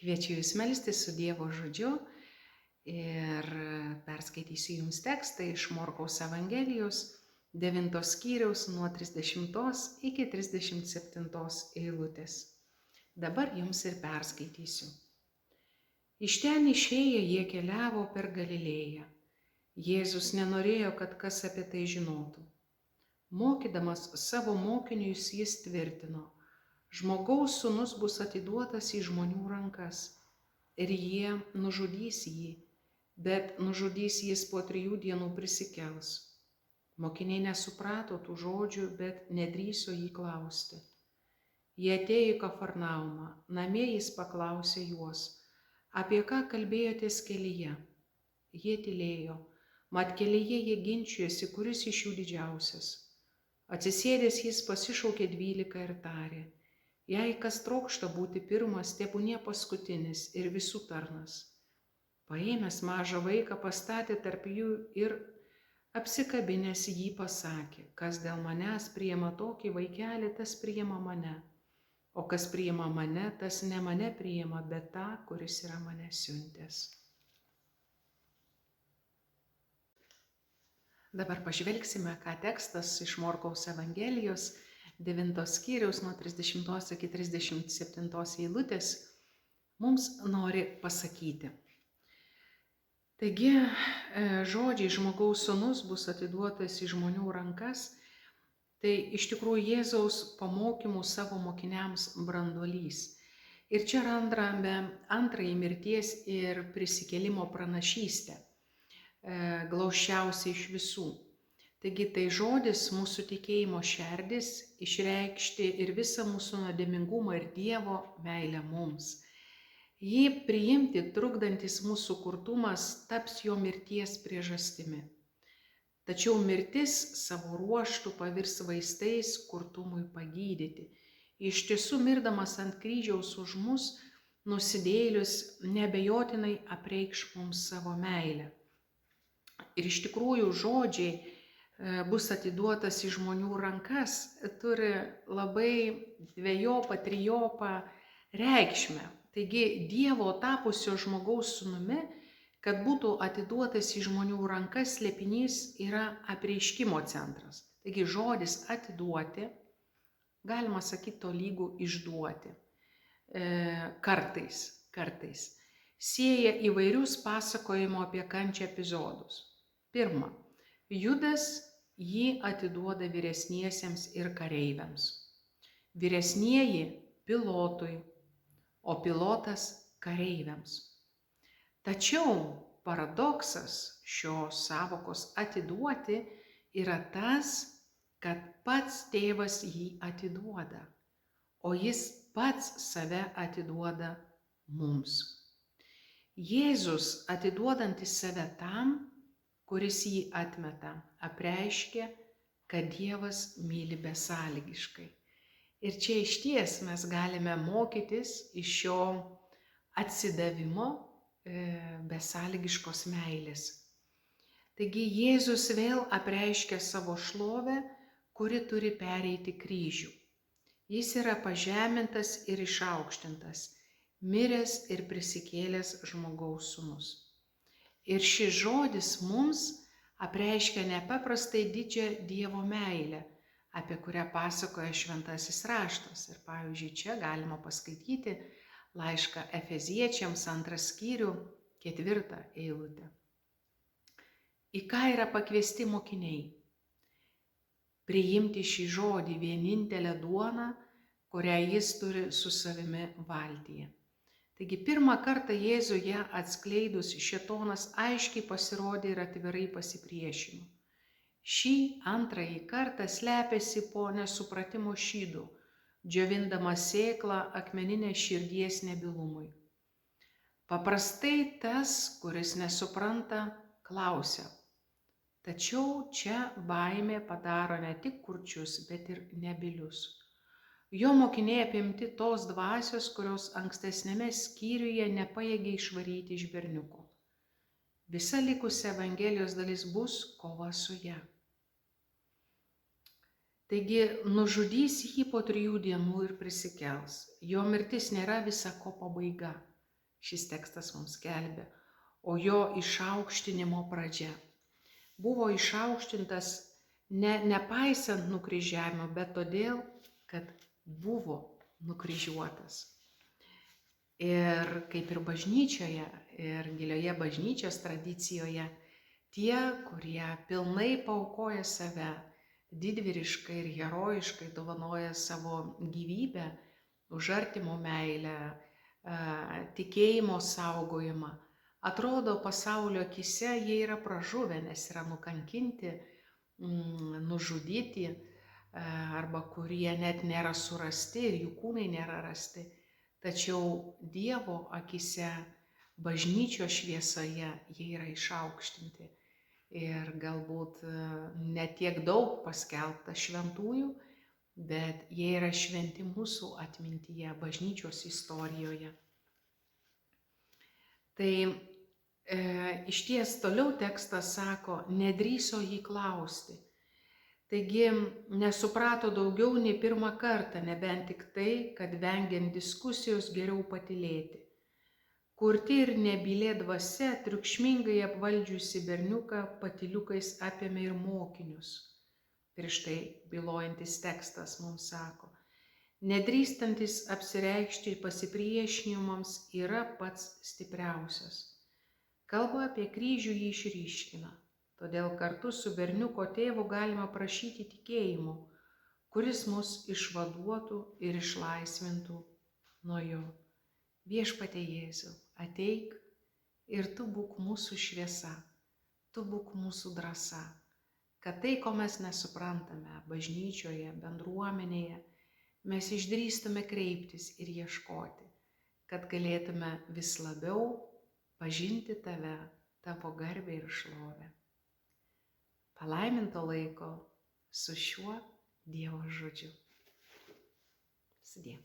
Kviečiu Jūs melstis su Dievo žodžiu ir perskaitysiu Jums tekstą iš Morkaus Evangelijos 9 skyriaus nuo 30 iki 37 eilutės. Dabar Jums ir perskaitysiu. Iš ten išėję jie keliavo per Galilėją. Jėzus nenorėjo, kad kas apie tai žinotų. Mokydamas savo mokinius jis tvirtino: Žmogaus sūnus bus atiduotas į žmonių rankas ir jie nužudys jį, bet nužudys jis po 3 dienų prisikels. Mokiniai nesuprato tų žodžių, bet nedrįso jį klausti. Jie atėjo į Kafarnaumą, namie jis paklausė juos: apie ką kalbėjotės kelyje? Jie tylėjo, mat kelyje jie ginčijosi, kuris iš jų didžiausias. Atsisėdęs jis pasišaukė 12 ir tarė: jei kas trokšta būti pirmas, tebūnie paskutinis ir visų tarnas. Paėmęs mažą vaiką pastatė tarp jų ir apsikabinęs jį pasakė: kas dėl manęs priima tokį vaikelį, tas priima mane, o kas priima mane, tas ne mane priima, bet tą, kuris yra mane siuntęs. Dabar pažvelgsime, ką tekstas iš Morkaus Evangelijos 9 skyriaus nuo 30 iki 37 eilutės mums nori pasakyti. Taigi, žodžiai žmogaus sūnus bus atiduotas į žmonių rankas, tai iš tikrųjų Jėzaus pamokymų savo mokiniams branduolys. Ir čia randame antrąjį mirties ir prisikėlimo pranašystę, glausčiausia iš visų. Taigi tai žodis mūsų tikėjimo šerdis, išreikšti ir visą mūsų nuodėmingumą ir Dievo meilę mums. Jį priimti trukdantis mūsų kurtumas taps jo mirties priežastimi. Tačiau mirtis savo ruožtu pavirs vaistais kurtumui pagydyti. Iš tiesų, mirdamas ant kryžiaus už mus, nusidėjėlius neabejotinai apreikš mums savo meilę. Ir iš tikrųjų žodžiai bus atiduotas į žmonių rankas turi labai dvejopą, trijopą reikšmę. Taigi Dievo tapusio žmogaus sūnumi, kad būtų atiduotas į žmonių rankas, slėpinys yra apreiškimo centras. Taigi žodis atiduoti, galima sakyti, tolygų išduoti. Kartais sieja įvairius pasakojimo apie kančią epizodus. Pirma, Judas jį atiduoda vyresniesiems ir kareiviams. Vyresnieji Pilotui, o Pilotas kareiviams. Tačiau paradoksas šios sąvokos atiduoti yra tas, kad pats tėvas jį atiduoda, o jis pats save atiduoda mums. Jėzus, atiduodantis save tam, kuris jį atmeta, apreiškia, kad Dievas myli besąlygiškai. Ir čia išties mes galime mokytis iš šio atsidavimo besąlygiškos meilės. Taigi Jėzus vėl apreiškia savo šlovę, kuri turi pereiti kryžių. Jis yra pažemintas ir išaukštintas, miręs ir prisikėlęs žmogaus sūnus. Ir šis žodis mums apreiškia nepaprastai didžią Dievo meilę, apie kurią pasakoja šventasis raštas. Ir pavyzdžiui, čia galima paskaityti laišką Efeziečiams 2 skyrių 4 eilutę. Į ką yra pakviesti mokiniai? Priimti šį žodį, vienintelę duoną, kurią jis turi su savimi valtyje. Taigi pirmą kartą Jėzuje atskleidus šėtonas aiškiai pasirodė ir atvirai pasipriešino. Šį antrąjį kartą slepiasi po nesupratimo šydų, džiovindama sėklą akmeninės širdies nebylumui. Paprastai tas, kuris nesupranta, klausia. Tačiau čia baimė padaro ne tik kurčius, bet ir nebylius. Jo mokiniai apimti tos dvasios, kurios ankstesnėme skyriuje nepajėgė išvaryti iš berniuko. Visa likusi Evangelijos dalis bus kova su ja. Taigi nužudys jį po 3 dienų ir prisikels. Jo mirtis nėra visa ko pabaiga. šis tekstas mums skelbia, o jo išaukštinimo pradžia. Buvo išaukštintas nepaisant nukryžiavimo, bet todėl, kad buvo nukryžiuotas. Ir kaip ir bažnyčioje, ir gilioje bažnyčios tradicijoje, tie, kurie pilnai paaukoja save, didvyriškai ir herojiškai dovanoja savo gyvybę už artimo meilę, tikėjimo saugojimą, atrodo pasaulio akyse jie yra pražuvę, nes yra nukankinti, nužudyti, arba kurie net nėra surasti ir jų kūnai nėra rasti. Tačiau Dievo akyse, bažnyčios šviesoje jie yra išaukštinti. Ir galbūt ne tiek daug paskelbta šventųjų, bet jie yra šventi mūsų atmintyje, bažnyčios istorijoje. Tai išties toliau tekstas sako, nedrįso jį klausti. Taigi nesuprato daugiau nei pirmą kartą, nebent tik tai, kad vengiant diskusijos geriau patylėti. Kurti ir nebylė dvasia, triukšmingai apvaldžiusi berniuką, patyliukais apėmė ir mokinius. Prieš tai bylojantis tekstas mums sako, nedrįstantis apsireikšti pasipriešinimams yra pats stipriausias. Kalba apie kryžių jį išryškina. Todėl kartu su berniuko tėvu galima prašyti tikėjimo, kuris mus išvaduotų ir išlaisvintų nuo jo. Viešpatie Jėzau, ateik ir tu būk mūsų šviesa, tu būk mūsų drąsa, kad tai, ko mes nesuprantame bažnyčioje, bendruomenėje, mes išdrįstume kreiptis ir ieškoti, kad galėtume vis labiau pažinti tave, tavo garbę ir šlovę. Palaiminto laiko su šiuo Dievo žodžiu. Sudie.